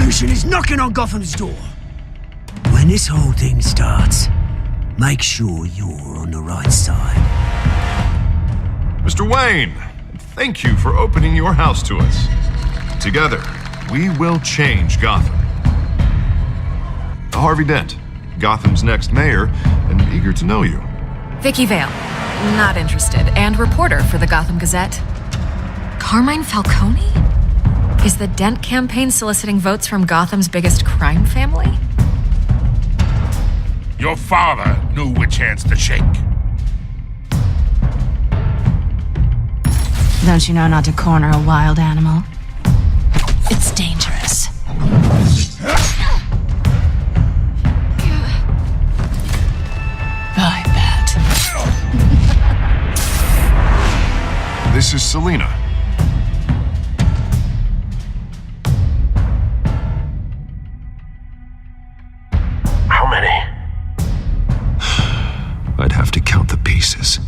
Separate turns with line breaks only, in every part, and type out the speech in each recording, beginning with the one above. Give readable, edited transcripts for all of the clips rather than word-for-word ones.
Retribution is knocking on Gotham's door. When this whole thing starts, make sure you're on the right side.
Mr. Wayne, thank you for opening your house to us. Together, we will change Gotham. Harvey Dent, Gotham's next mayor, and eager to know you.
Vicky Vale, not interested, and reporter for the Gotham Gazette. Carmine Falcone? Is the Dent campaign soliciting votes from Gotham's biggest crime family?
Your father knew which hands to shake.
Don't you know not to corner a wild animal? It's dangerous. I bet.
This is Selina.
How many?
I'd have to count the pieces.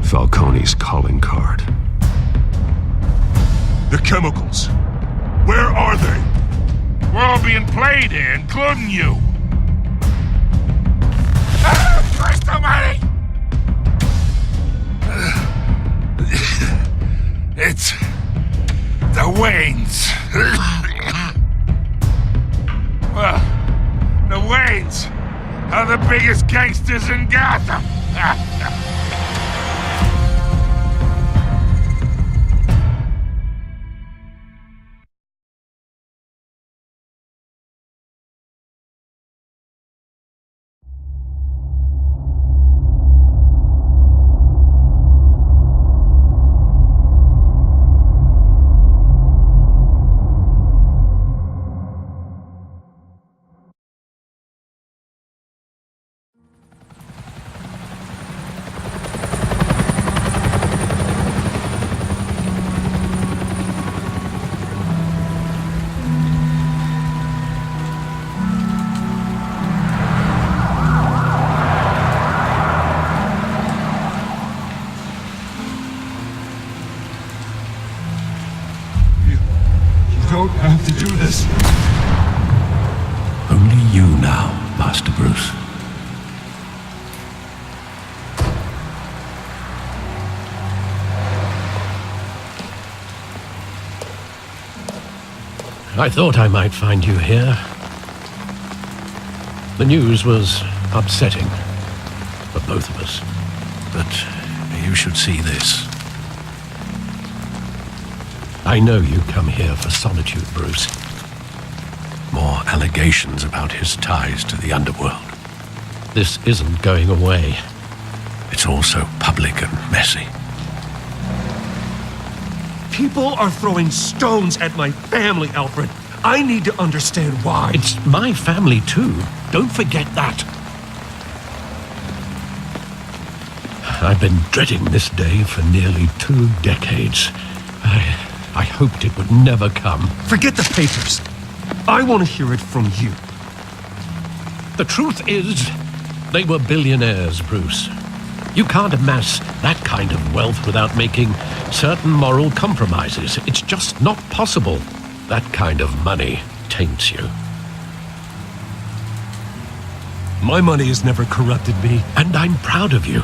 Falcone's calling card.
The chemicals. Where are they? We're all being played here, including you. Christ almighty! It's the Waynes. Well, the Waynes are the biggest gangsters in Gotham.
Don't have to do this. Only you now, Master Bruce.
I thought I might find you here. The news was upsetting for both of us.
But you should see this.
I know you come here for solitude, Bruce.
More allegations about his ties to the underworld.
This isn't going away.
It's all so public and messy.
People are throwing stones at my family, Alfred. I need to understand why.
It's my family, too. Don't forget that. I've been dreading this day for nearly 2 decades. I hoped it would never come.
Forget the papers. I want to hear it from you.
The truth is, they were billionaires, Bruce. You can't amass that kind of wealth without making certain moral compromises. It's just not possible. That kind of money taints you.
My money has never corrupted me.
And I'm proud of you.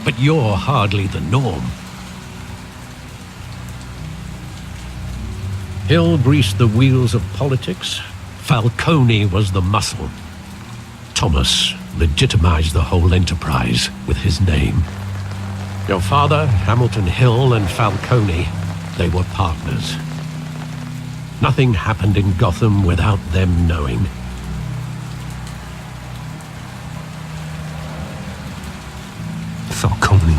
But you're hardly the norm. Hill greased the wheels of politics. Falcone was the muscle. Thomas legitimized the whole enterprise with his name. Your father, Hamilton Hill, and Falcone, they were partners. Nothing happened in Gotham without them knowing.
Falcone,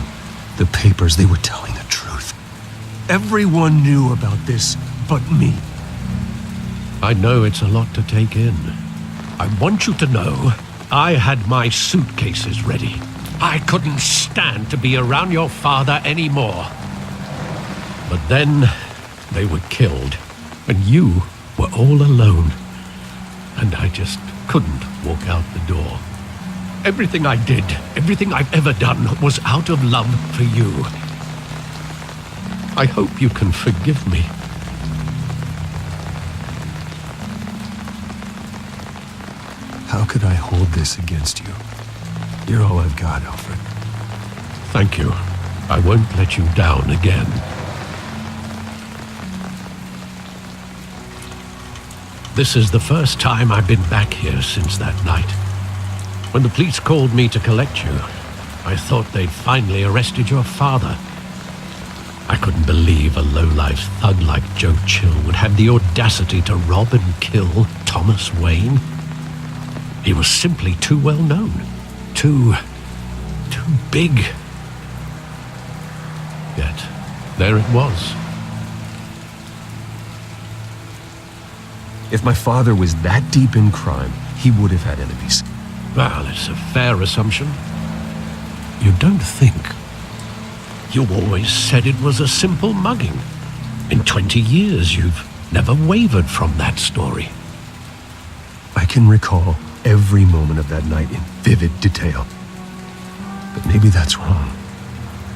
the papers, they were telling the truth. Everyone knew about this but me.
I know it's a lot to take in. I want you to know I had my suitcases ready. I couldn't stand to be around your father anymore. But then they were killed, and you were all alone. And I just couldn't walk out the door. Everything I did, everything I've ever done, was out of love for you. I hope you can forgive me.
How could I hold this against you? You're all I've got, Alfred.
Thank you. I won't let you down again. This is the first time I've been back here since that night. When the police called me to collect you, I thought they'd finally arrested your father. I couldn't believe a low-life thug like Joe Chill would have the audacity to rob and kill Thomas Wayne. He was simply too well known. Too big. Yet, there it was.
If my father was that deep in crime, he would have had enemies.
Well, it's a fair assumption. You don't think? You always said it was a simple mugging. In 20 years, you've never wavered from that story.
I can recall every moment of that night in vivid detail. But maybe that's wrong.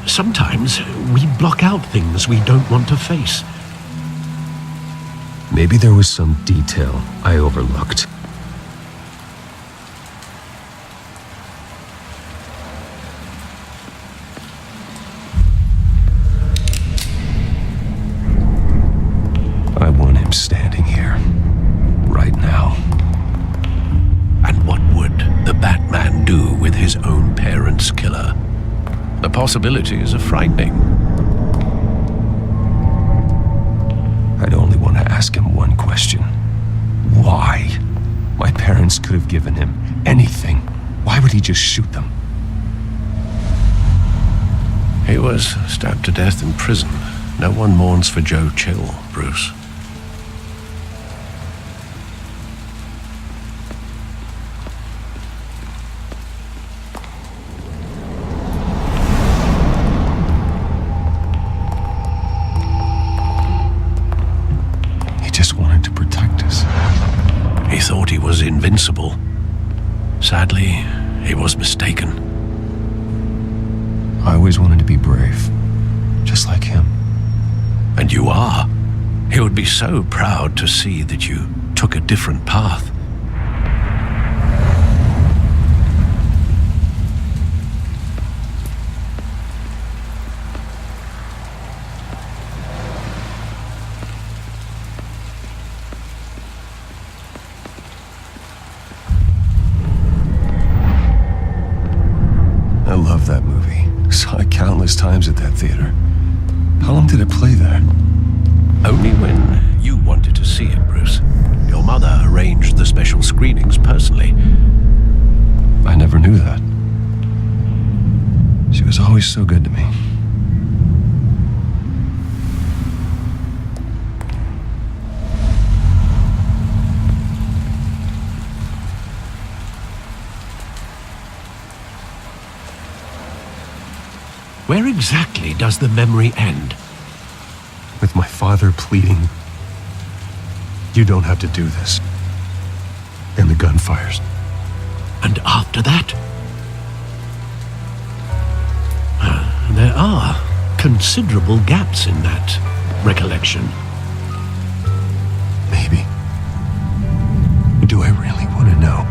Sometimes we block out things we don't want to face.
Maybe there was some detail I overlooked. I want him standing here, right now.
And what would the Batman do with his own parents' killer? The possibilities are frightening.
I'd only want to ask him one question. Why? My parents could have given him anything. Why would he just shoot them?
He was stabbed to death in prison. No one mourns for Joe Chill, Bruce. He thought he was invincible. Sadly, he was mistaken.
I always wanted to be brave, just like him.
And you are. He would be so proud to see that you took a different path.
I love that movie. Saw it countless times at that theater. How long did it play there?
Only when you wanted to see it, Bruce. Your mother arranged the special screenings personally.
I never knew that. She was always so good to me.
Where exactly does the memory end?
With my father pleading, "You don't have to do this." And the gun fires.
And after that? There are considerable gaps in that recollection.
Maybe. Do I really want to know?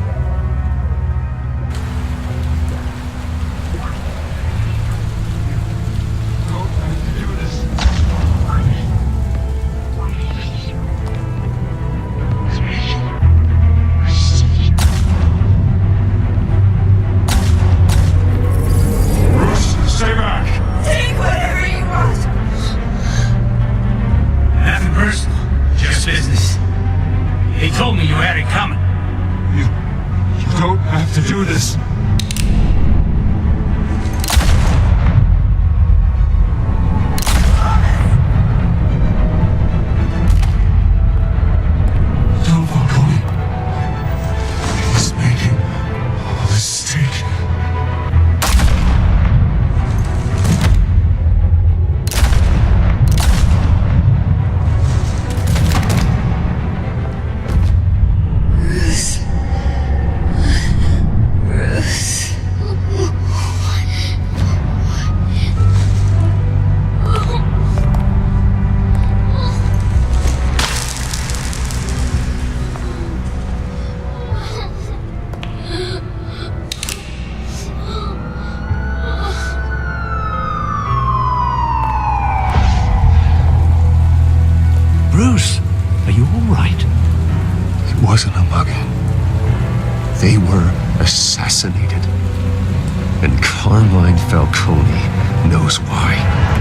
Bruce.
Bruce, are you all right?
It wasn't a mugging. They were assassinated. And Carmine Falcone knows why.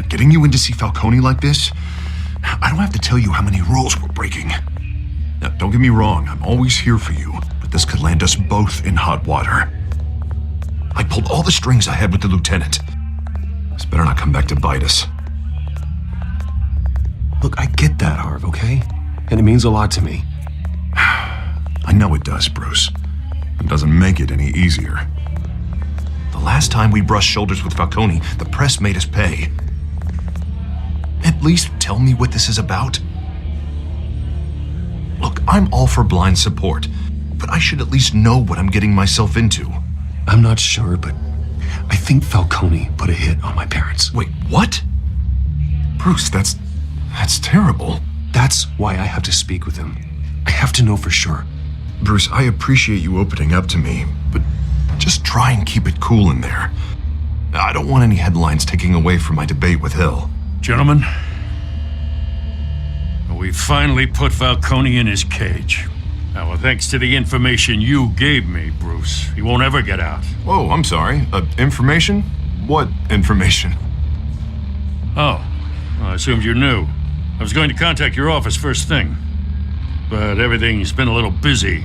Getting you in to see Falcone like this? I don't have to tell you how many rules we're breaking. Now, don't get me wrong, I'm always here for you, but this could land us both in hot water. I pulled all the strings I had with the lieutenant. This better not come back to bite us.
Look, I get that, Harv, okay? And it means a lot to me.
I know it does, Bruce. It doesn't make it any easier. The last time we brushed shoulders with Falcone, the press made us pay. At least tell me what this is about. Look, I'm all for blind support, but I should at least know what I'm getting myself into.
I'm not sure, but I think Falcone put a hit on my parents.
Wait, what? Bruce, that's terrible.
That's why I have to speak with him. I have to know for sure.
Bruce, I appreciate you opening up to me, but just try and keep it cool in there. I don't want any headlines taking away from my debate with Hill.
Gentlemen, we finally put Falcone in his cage. Now, thanks to the information you gave me, Bruce, he won't ever get out.
Whoa, I'm sorry. Information? What information?
Oh, well, I assumed you knew. I was going to contact your office first thing, but everything's been a little busy.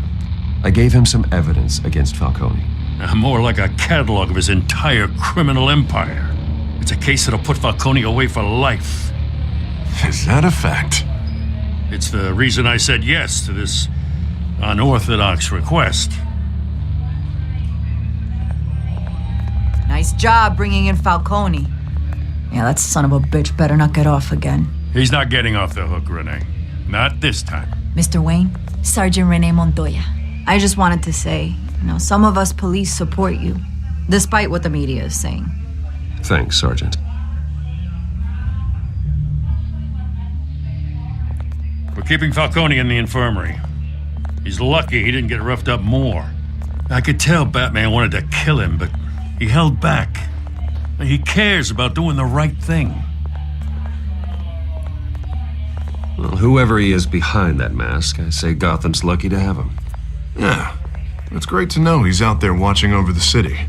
I gave him some evidence against Falcone.
More like a catalog of his entire criminal empire. It's a case that'll put Falcone away for life.
Is that a fact?
It's the reason I said yes to this unorthodox request.
Nice job bringing in Falcone. Yeah, that son of a bitch better not get off again.
He's not getting off the hook, Renee. Not this time.
Mr. Wayne, Sergeant Renee Montoya. I just wanted to say, some of us police support you, despite what the media is saying.
Thanks, Sergeant.
We're keeping Falcone in the infirmary. He's lucky he didn't get roughed up more. I could tell Batman wanted to kill him, but he held back. He cares about doing the right thing.
Well, whoever he is behind that mask, I say Gotham's lucky to have him.
Yeah, it's great to know he's out there watching over the city.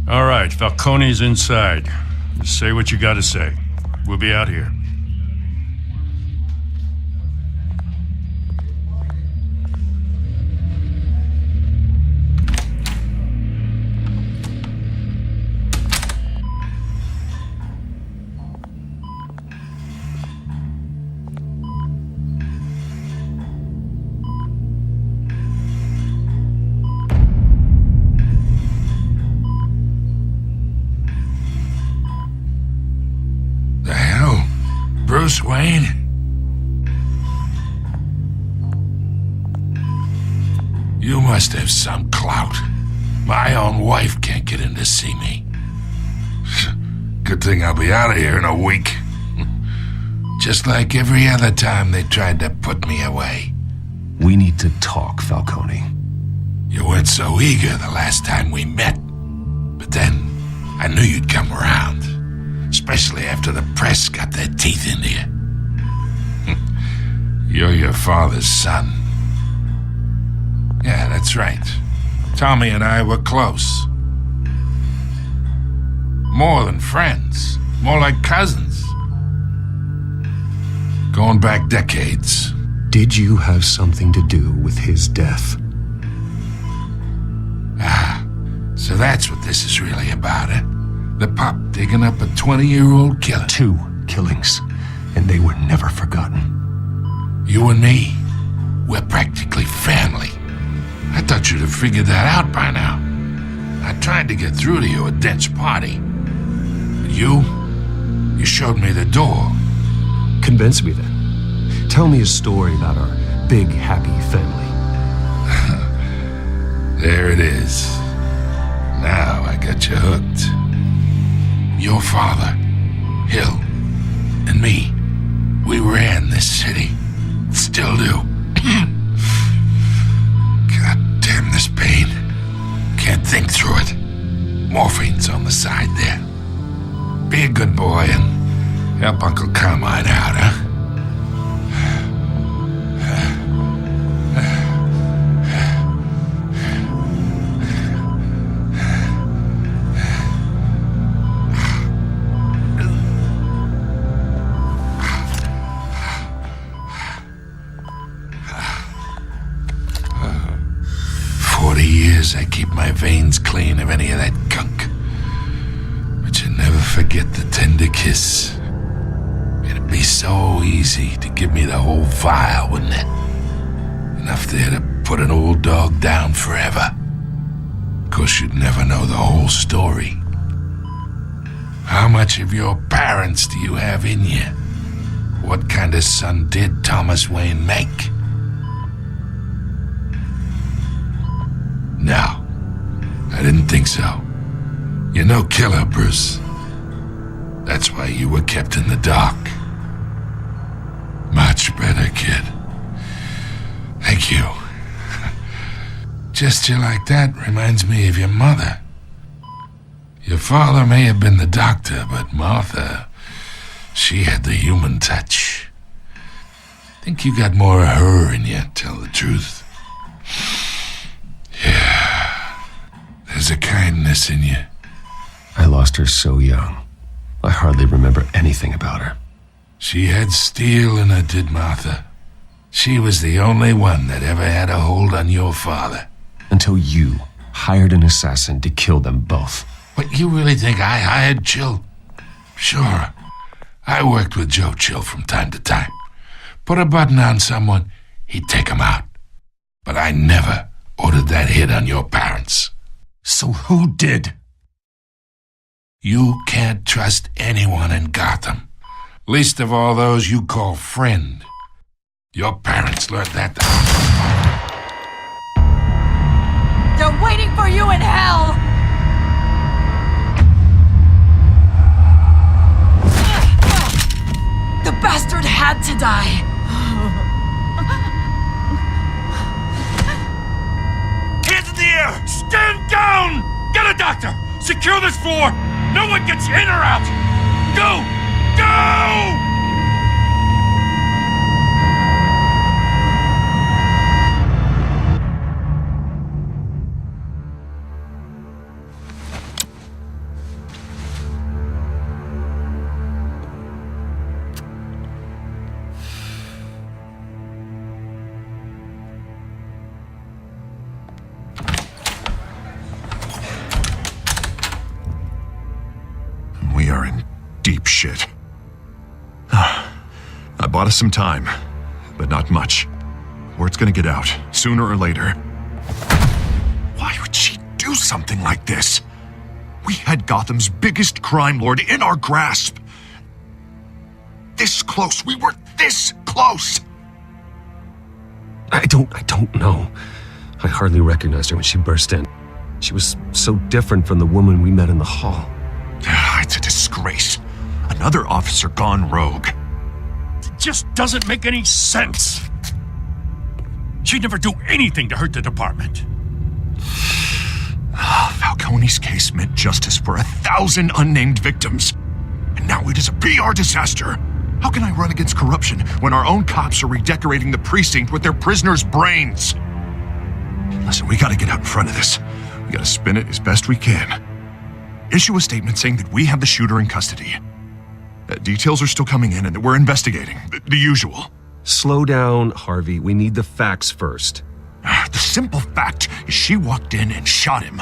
All right, Falcone's inside. Just say what you gotta say. We'll be out here. Bruce Wayne? You must have some clout. My own wife can't get in to see me. Good thing I'll be out of here in a week. Just like every other time they tried to put me away.
We need to talk, Falcone.
You weren't so eager the last time we met. But then, I knew you'd come around. Especially after the press got their teeth into you. You're your father's son. Yeah, that's right. Tommy and I were close. More than friends. More like cousins. Going back decades.
Did you have something to do with his death?
Ah, so that's what this is really about, eh? The pop digging up a 20-year-old killer.
2 killings, and they were never forgotten.
You and me, we're practically family. I have figured that out by now. I tried to get through to you at Dent's party. But you showed me the door.
Convince me then. Tell me a story about our big, happy family.
There it is. Now I got you hooked. Your father, Hill, and me, we ran this city. Still do. God damn this pain. Can't think through it. Morphine's on the side there. Be a good boy and help Uncle Carmine out, huh? 40 years I keep my veins clean of any of that gunk. But you never forget the tender kiss. It'd be so easy to give me the whole vial, wouldn't it? Enough there to put an old dog down forever. Of course, you'd never know the whole story. How much of your parents do you have in you? What kind of son did Thomas Wayne make? No, I didn't think so. You're no killer, Bruce. That's why you were kept in the dark. Much better, kid. Thank you. Gesture like that reminds me of your mother. Your father may have been the doctor, but Martha, she had the human touch. Think you got more of her in you, tell the truth. Yeah, there's a kindness in you.
I lost her so young. I hardly remember anything about her.
She had steel in her, did Martha. She was the only one that ever had a hold on your father.
Until you hired an assassin to kill them both.
What, you really think I hired Chill? Sure. I worked with Joe Chill from time to time. Put a button on someone, he'd take him out. But I never ordered that hit on your parents.
So who did?
You can't trust anyone in Gotham. Least of all those you call friend. Your parents learned that.
They're waiting for you in hell! The bastard had to die!
Hands in the air! Stand down! Get a doctor! Secure this floor! No one gets in or out! Go! Go!
We are in deep shit. I bought us some time, but not much. Word's gonna get out, sooner or later. Why would she do something like this? We had Gotham's biggest crime lord in our grasp. This close, we were this close!
I don't know. I hardly recognized her when she burst in. She was so different from the woman we met in the hall.
It's a disgrace. Another officer gone rogue.
It just doesn't make any sense. She'd never do anything to hurt the department.
Falcone's case meant justice for 1,000 unnamed victims. And now it is a PR disaster. How can I run against corruption when our own cops are redecorating the precinct with their prisoners' brains? Listen, we gotta get out in front of this. We gotta spin it as best we can. Issue a statement saying that we have the shooter in custody. Details are still coming in and that we're investigating. The usual.
Slow down, Harvey. We need the facts first.
The simple fact is she walked in and shot him.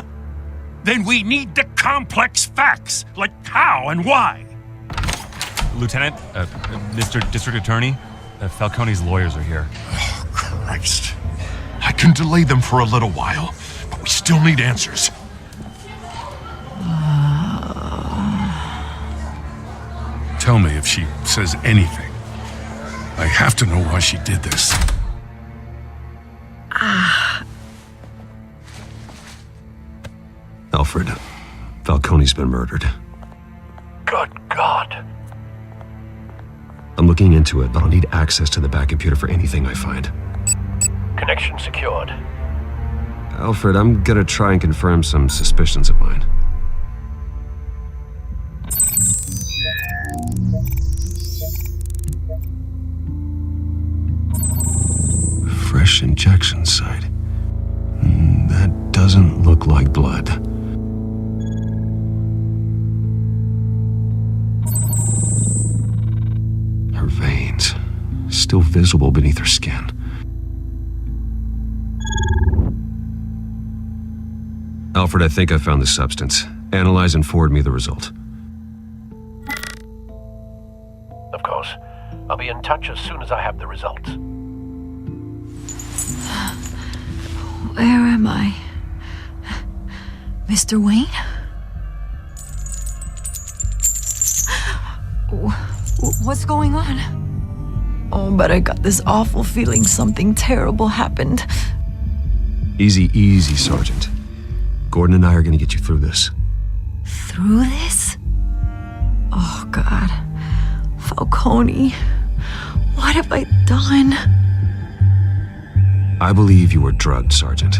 Then we need the complex facts, like how and why.
Lieutenant, Mr. District Attorney, Falcone's lawyers are here.
Oh, Christ. I can delay them for a little while.
still need answers. Tell me if she says anything. I have to know why she did this.
Alfred, Falcone's been murdered.
Good God.
I'm looking into it, but I'll need access to the back computer for anything I find.
Connection secured.
Alfred, I'm gonna try and confirm some suspicions of mine. Fresh injection site. That doesn't look like blood. Her veins, still visible beneath her skin. Alfred, I think I found the substance. Analyze and forward me the result.
Of course. I'll be in touch as soon as I have the results.
Where am I? Mr. Wayne? What's going on? Oh, but I got this awful feeling something terrible happened.
Easy, easy, Sergeant. Gordon and I are gonna get you through this.
Through this? Oh, God. Falcone. What have I done?
I believe you were drugged, Sergeant.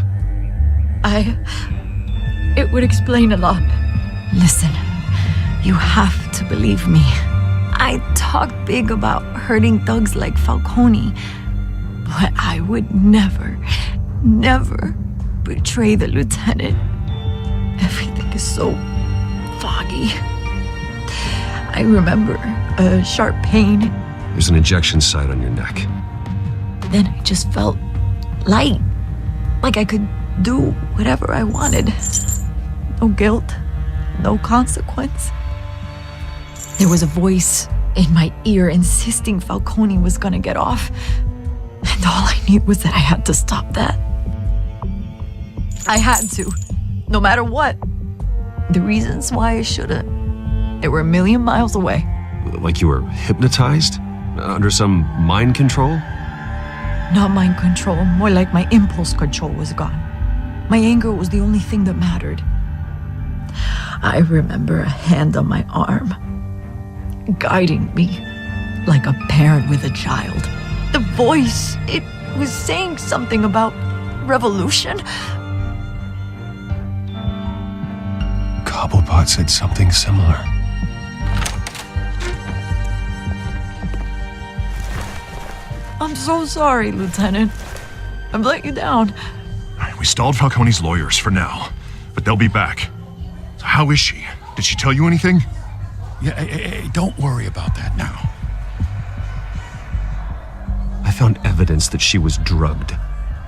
It would explain a lot. Listen, you have to believe me. I talk big about hurting thugs like Falcone, but I would never betray the lieutenant. Everything is so foggy. I remember a sharp pain.
There's an injection site on your neck.
Then I just felt light, like I could do whatever I wanted. No guilt, no consequence. There was a voice in my ear insisting Falcone was gonna get off, and all I knew was that I had to stop that. I had to, no matter what. The reasons why I shouldn't, they were a million miles away.
Like you were hypnotized? Under some mind control?
Not mind control, more like my impulse control was gone. My anger was the only thing that mattered. I remember a hand on my arm, guiding me like a parent with a child. The voice, it was saying something about revolution.
Cobblepot said something similar.
I'm so sorry, Lieutenant. I've let you down.
We stalled Falcone's lawyers for now, but they'll be back. So how is she? Did she tell you anything?
Yeah, hey, don't worry about that now.
I found evidence that she was drugged.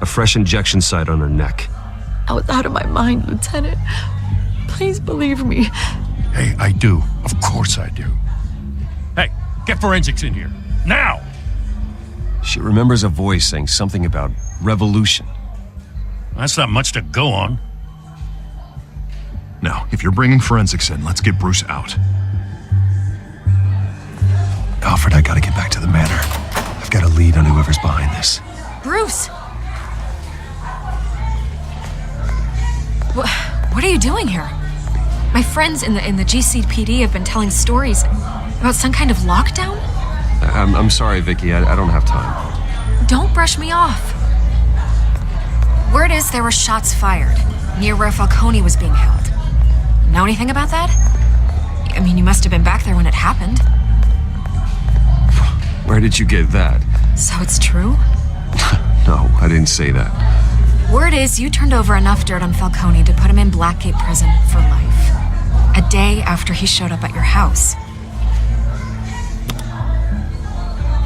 A fresh injection site on her neck.
I was out of my mind, Lieutenant. Please believe me.
Hey, I do. Of course I do. Hey, get forensics in here. Now!
She remembers a voice saying something about revolution.
That's not much to go on.
Now, if you're bringing forensics in, let's get Bruce out.
Alfred, I gotta get back to the manor. I've got a lead on whoever's behind this.
Bruce! What are you doing here? My friends in the GCPD have been telling stories about some kind of lockdown?
I'm sorry, Vicky. I don't have time.
Don't brush me off. Word is there were shots fired near where Falcone was being held. Know anything about that? I mean, you must have been back there when it happened.
Where did you get that?
So it's true?
No, I didn't say that.
Word is you turned over enough dirt on Falcone to put him in Blackgate Prison for life. A day after he showed up at your house.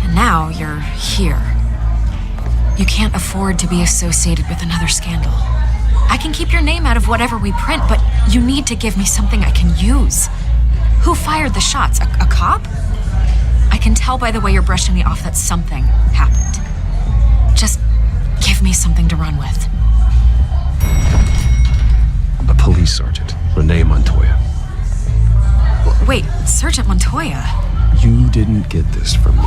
And now you're here. You can't afford to be associated with another scandal. I can keep your name out of whatever we print, but you need to give me something I can use. Who fired the shots? A cop? I can tell by the way you're brushing me off that something happened. Just give me something to run with.
A police sergeant, Renee Montoya.
Wait, Sergeant Montoya?
You didn't get this from me.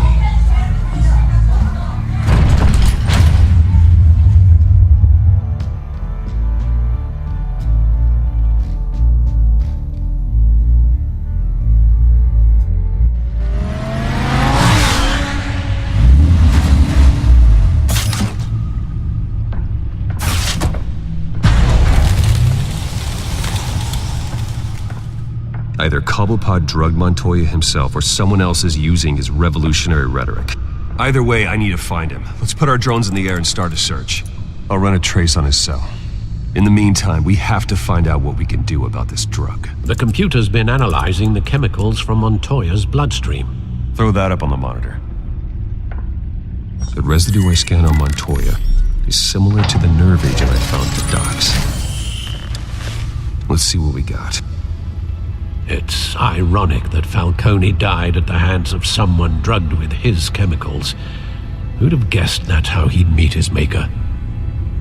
Either Cobblepot drugged Montoya himself or someone else is using his revolutionary rhetoric. Either way, I need to find him. Let's put our drones in the air and start a search. I'll run a trace on his cell. In the meantime, we have to find out what we can do about this drug.
The computer's been analyzing the chemicals from Montoya's bloodstream.
Throw that up on the monitor. The residue I scan on Montoya is similar to the nerve agent I found at the docks. Let's see what we got.
It's ironic that Falcone died at the hands of someone drugged with his chemicals. Who'd have guessed that's how he'd meet his maker?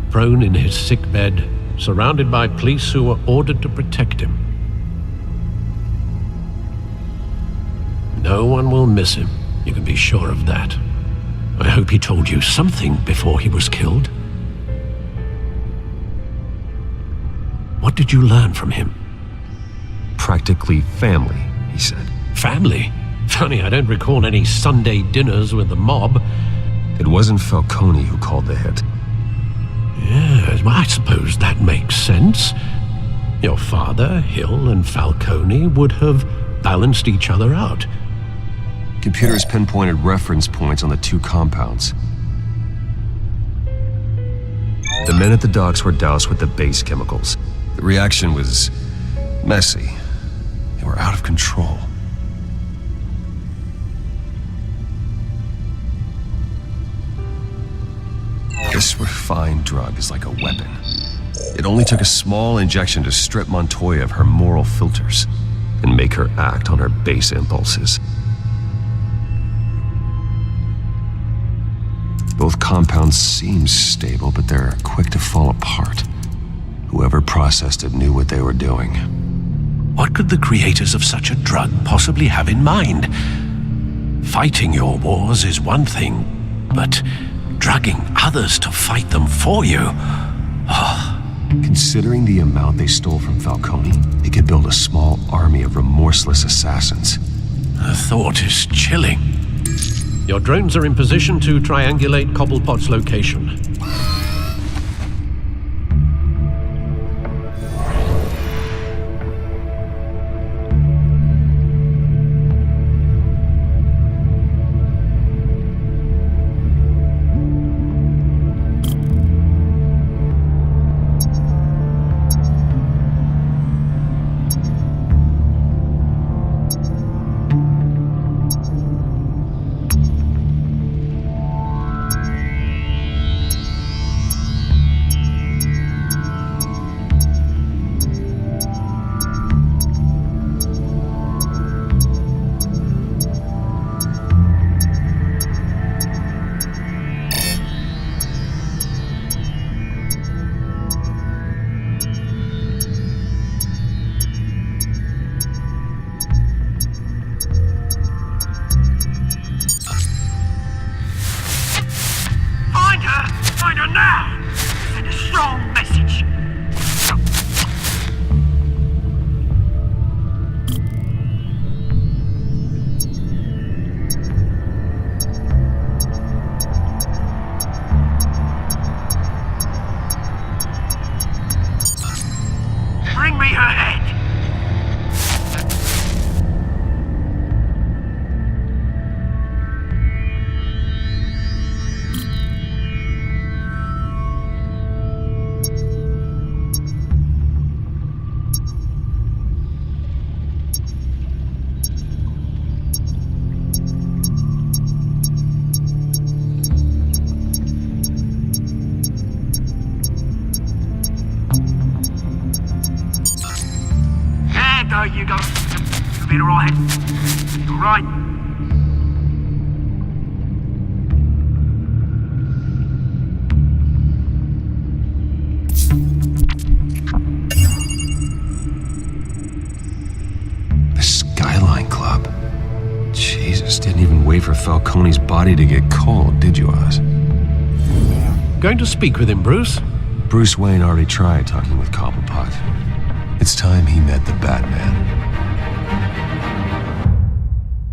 Prone in his sickbed, surrounded by police who were ordered to protect him. No one will miss him, you can be sure of that. I hope he told you something before he was killed. What did you learn from him?
Practically family, he said.
Family? Funny, I don't recall any Sunday dinners with the mob.
It wasn't Falcone who called the hit.
Yes, well, I suppose that makes sense. Your father, Hill, and Falcone would have balanced each other out.
Computers pinpointed reference points on the two compounds. The men at the docks were doused with the base chemicals. The reaction was messy. They were out of control. This refined drug is like a weapon. It only took a small injection to strip Montoya of her moral filters and make her act on her base impulses. Both compounds seem stable, but they're quick to fall apart. Whoever processed it knew what they were doing.
What could the creators of such a drug possibly have in mind? Fighting your wars is one thing, but drugging others to fight them for you? Oh.
Considering the amount they stole from Falcone, they could build a small army of remorseless assassins.
The thought is chilling. Your drones are in position to triangulate Cobblepot's location.
You go. You'll be alright. Alright.
wait for Falcone's body to get cold, did you, Oz?
Going to speak with him, Bruce?
Bruce Wayne already tried talking with Cobblepot. It's time he met the Batman.